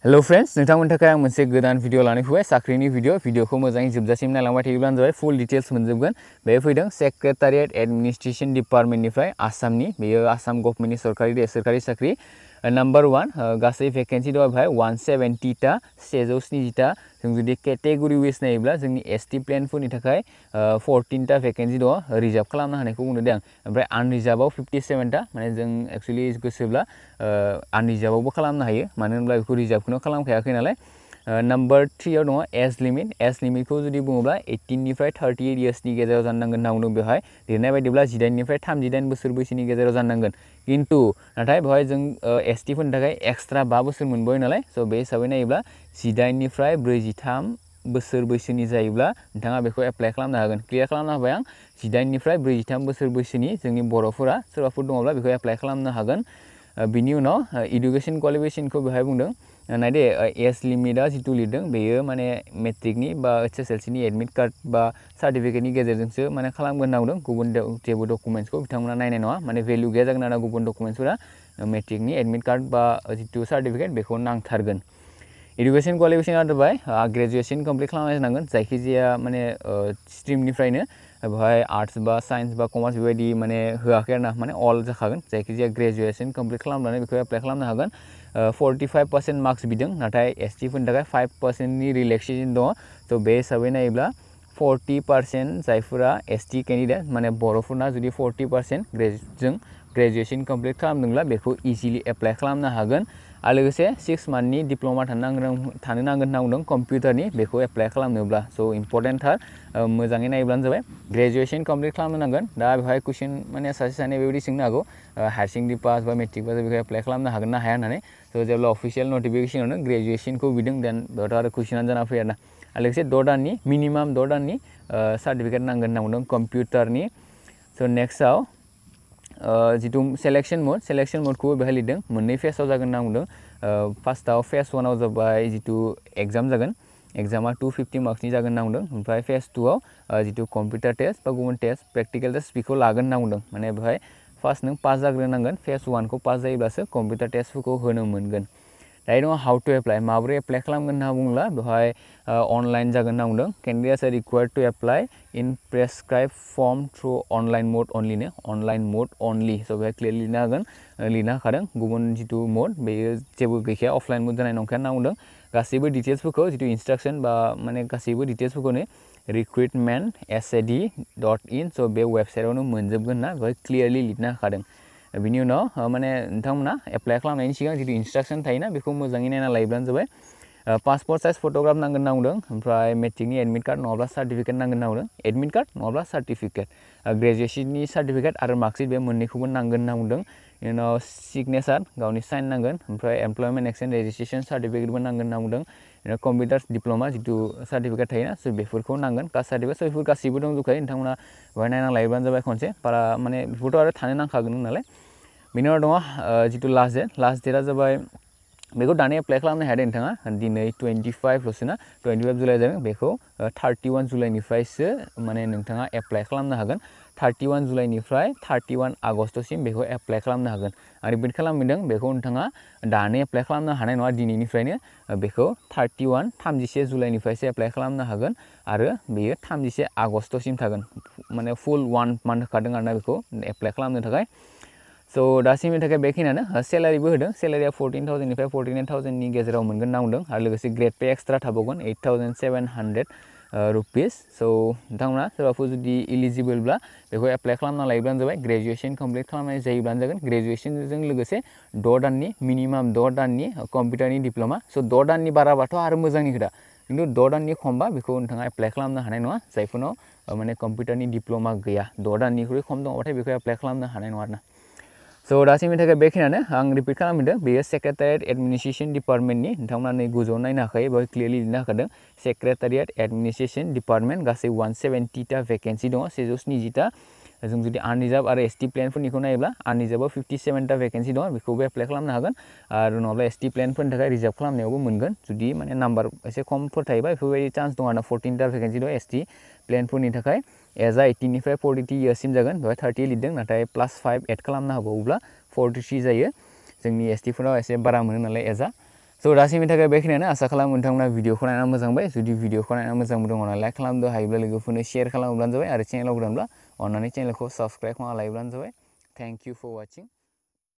hello friends नोंथांमोननि थाखाय आं मोनसे गोदान भिडिअ लानानै फैबाय साख्रिनि भिडिअखौ मोजाङै जोबजासिम नायलांबाय थायोब्लानो जाबाय फुल डिटेल्स मोनजोबगोन बे फैदों सेक्रेटारियेट एडमिनिस्ट्रेशन डिपार्टमेन्टनिफ्राय आसामनि बेयो आसाम गभर्नमेन्टनि सरकारि साख्रि नम्बर 1 गासै भेकेन्सि दं बेहाय 170टा 170टा जों जुदि केटेगरि वाइज नायोब्ला जोंनि एसटी प्लेनफोरनि थाखाय 14टा भेकेन्सि दं रिजार्भ खालामनो हानायखौ बुंदों आं ओमफ्राय आनरिजार्भआव 57टा माने जों एक्चुअली गोसोब्ला आनरिजार्भआवबो खालामनो हायो मानो होनब्ला बेखौ रिजार्भखौनो खालामखायाखै नालाय नम्बर 3 आव दङ एज लिमिटखौ जुदि बुङोब्ला 18 निफ्राय 38 इयार्सनि गेजेराव जानांगोन होनना बुंदों बेवहाय लिरनाय बायदिब्ला 19 निफ्राय 38 बोसोर बैसोनि गेजेराव जानांगोन किन्तु नाथाय बेवहाय जों एसटी फोरनि थाखाय एक्सट्रा 5 बोसोर मोनबाय नालाय स' बे हिसाबै नायोब्ला 19 निफ्राय 43 बोसोर बैसोनि जायोब्ला नोंथाङा बेखौ एप्लाइ खालामनो हागोन क्लियार खालामना होबाय आं 19 निफ्राय 43 बोसोर बैसोनि जोंनि बर'फोरा सोरबाफोर दङब्ला बेखौ एप्लाइ खालामनो हागोन बिनि उनाव एडुकेशन क्वालिफिकेशनखौ बेवहाय बुंदों नायदे एज लिमिटआ जितु लिरदों बेयो माने मेट्रिकनि बा एसएसएलसीनि एडमिट कार्ड बा सार्टिफिकेटनि गेजेरजोंसो माने खालामगोन होनना बुंदों गुबुन जेबो डकुमेन्ट्सखौ बिथांमोना नायनाय नङा माने भेलु गैया जागोन आरो गुबुन डकुमेन्ट्सफोरा मेट्रिकनि एडमिट कार्ड बा जितु सार्टिफिकेट बेखौ नांथारगोन एडुकेशन क्वालिफिकेशना जाबाय ग्रेजुएशन कमप्लिट खालामनाय जानांगोन जायखिजाया माने स्ट्रिमनिफ्रायनो बेवहाय आर्ट्स बा साइन्स बा कमार्स बेबायदि माने होआखै आरोना माने अल जाखागोन जायखिजाया ग्रेजुएशन कमप्लिट खालामनानै बेखौ एप्लाइ खालामनो हागोन 45% मार्क्स बिदों नाथाय एसटीफोरनि थाखाय 5%नि रिलेक्सेसन दङ स' बे हिसाबै नायोब्ला 40% जायफोरा एसटी केन्डिडेट माने बर'फोरना जुदि 40% जों ग्रेजुएशन कमप्लिट खालामदोंब्ला बेखौ इजिलि एप्लाइ खालामनो हागोन आरो लोगोसे 6 मान्थनि डिप्ल'मा थानो नांगोन होनना बुंदों कम्पिउटारनि बेखौ एप्लाइ खालामनोब्ला स' इम्परटेन्टथार मोजाङै नायोब्लानो जाबाय ग्रेजुएशन कमप्लिट खालामनो नांगोन दा बेवहाय कुइसन माने सासे सानै बेबायदि सोंनो हागौ हायार सेकेन्डारि पास बा मेट्रिक पास बेखौ एप्लाइ खालामनो हागोन ना हाया होननानै स' जेब्ला अफिसियेल नटिफिकेसनावनो ग्रेजुएशनखौ बिदों देन बेयावथ' आरो कुइसनानो जाना फैया ना लोगोसे 6 दाननि मिनिमाम 6 दाननि सार्टिफिकेट नांगोन होनना बुंदों कम्पिउटारनि स' नेक्स्टआव जितु सेलेक्शन मडखौबो बेहाय लिरदों मोननै फेसाव जागोन होनना बुंदों फार्स्टआव फेस 1 आव जाबाय जितु एग्जाम जागोन एग्जामा 250 मार्क्सनि जागोन होनना बुंदों ओमफ्राय फेस 2 आव जितु कम्पिउटार टेस्ट बा गुबुन टेस्ट प्रेक्टिकेल टेस्ट बेखौ लागोन होनना बुंदों माने बेवहाय फार्स्ट नों पास जाग्रोनांगोन फेस 1 खौ पास जायोब्लासो कम्पिउटार टेस्टफोरखौ होनो मोनगोन दायो दङ हाउ टु एप्लाइ माबोरै एप्लाइ खालामगोन होनना बुङोब्ला बेवहाय अनलाइन जागोन होनना बुंदों candidates are required to apply in prescribe form through online mode only स' बेहाय क्लियारलि लिरनो हाखादों गुबुन जितु मड बेयो जेबो गैखाया अफलाइन मड जानाय नंखाया होनना बुंदों गासैबो डिटेल्सफोरखौ जितु इन्सट्राक्सन बा माने गासैबो डिटेल्सफोरखौनो recruitment.sa.in स' बे वेबसाइटआवनो मोनजोबगोन ना बेवहाय क्लियारलि लिरनो हाखादों बिनि उनाव माने नोंथांमोना एप्लाइ खालामनायनि सिगां जितु इन्सट्राक्सन थायोना बेखौ मोजाङै नायना लायोब्लानो जाबाय पासपर्ट साइज फट'ग्राफ नांगोन होनना बुंदों ओमफ्राय मेट्रिकनि एडमिट कार्ड नङाब्ला सार्टिफिकेट नांगोन होनना बुंदों एडमिट कार्ड नङाब्ला सार्टिफिकेट ग्रेजुएशननि सार्टिफिकेट आरो मार्कशीट बे मोननैखौबो नांगोन होनना बुंदों बेनि उनाव सिगनेचार गावनि साइन नांगोन ओमफ्राय एमप्लयमेन्ट एक्सचेन्ज रेजिस्ट्रेसन सार्टिफिकेटबो नांगोन होनना बुंदों कम्पिउटार डिप्ल'मा जितु सार्टिफिकेट थायोना स' बेफोरखौ नांगोन कास्ट सार्टिफिकेट स' बेफोर गासैबो दंजोबखायो नोंथांमोना बेवहाय नायना लायोब्लानो जाबाय खनसे बारा माने बेफोरथ' आरो थानो नांखागोन नालाय बेनि उनाव दङ जितु लास्ट डेटआ जाबाय बेखौ दानो एप्लाइ खालामनो हाया नोंथाङा दिनै 25 ल'सो ना 25 जुलाइ जादों बेखौ 31 जुलाइनिफ्रायसो माने नोंथाङा एप्लाइ खालामनो हागोन 31 जुलाइनिफ्राय 31 आगष्टसिम बेखौ एप्लाइ खालामनो हागोन आरो रिपिट खालामदों बेखौ नोंथाङा दानो एप्लाइ खालामनो हानाय नङा दिनैनिफ्रायनो बेखौ 31 जुलाइनिफ्रायसो एप्लाइ खालामनो हागोन आरो बेयो 31 आगष्टसिम थागोन माने फुल 1 मान्थ होखादों आरोना बेखौ एप्लाइ खालामनो थाखाय स' दासिमनि थाखाय बेखिनियानो सेलारिबो होदों सेलारिया 14,000 निफ्राय 49,000नि गेजेराव मोनगोन होनना बुंदों आरो लोगोसे ग्रेड पे एक्सट्रा थाबावगोन 8,700 रुपिस स' नोंथांमोना सोरबाफोर जुदि इलिजिबोलब्ला बेखौ एप्लाइ खालामना लायोब्लानो जाबाय ग्रेजुएशन कमप्लिट खालामनाय जायोब्लानो जागोन ग्रेजुएशनजों लोगोसे 6 दाननि मिनिमाम 6 दाननि कम्पिउटारनि डिप्ल'मा स' 6 दाननि बाराबाथ' आरो मोजांनि खोथा खिन्थु 6 दाननि खमबा बेखौ नोंथाङा एप्लाइ खालामनो हानाय नङा जायफोरनाव माने कम्पिउटारनि डिप्ल'मा गैया 6 दाननिख्रुइ खम दङबाथाय बेखौ एप्लाइ खालामनो हानाय नङा आरोना स' दासिमनि थाखाय बेखिनियानो आं रिपिट खालामदों बेयो सेक्रेटारियेट एडमिनिस्ट्रेशन डिपार्टमेन्टनि नोंथांमोना नै गोजौआव नायनो हाखायो बेवहाय क्लियारलि लिरनो हाखादों सेक्रेटारियेट एडमिनिस्ट्रेशन डिपार्टमेन्ट गासै 170टा भेकेन्सि दङ 170टा जों जुदि आनरिजार्भ आरो एसटी प्लेनफोरनिखौ नायोब्ला आनरिजार्भआव 57टा भेकेन्सि दङ बेखौबो एप्लाइ खालामनो हागोन आरो नङाब्ला एसटी प्लेनफोरनि थाखाय रिजार्भ खालामनायावबो मोनगोन जुदि माने नाम्बार एसे खमफोर थायोबा बेफोरबायदि चान्स दङ आरोना 14टा भेकेन्सि दङ एसटी प्लेनफोरनि थाखाय एजआ 18 निफ्राय 42 इयार्ससिम जागोन बेवहाय 30 लिरदों नाथाय +5 एड खालामनो हाबावोब्ला 43 जायो जोंनि एसटीफोराव एसे बारा मोनो नालाय एजआ स' स' दासिमनि थाखाय बेखिनियानो आसा खालामो नोंथांमोना भिडिअखौ नायना मोजां मोनबाय जुदि भिडिअखौ नायना मोजां मोनदोंब्ला लाइक खालामदो हायोब्ला लोगोफोरनो शेयार खालामोब्लानो जाबाय आरो चेनेलाव गोदानब्ला अन्नानै चेनेलखौ साबस्क्राइब खालामना लायोब्लानो जाबाय थेंक इउ फर वाचिं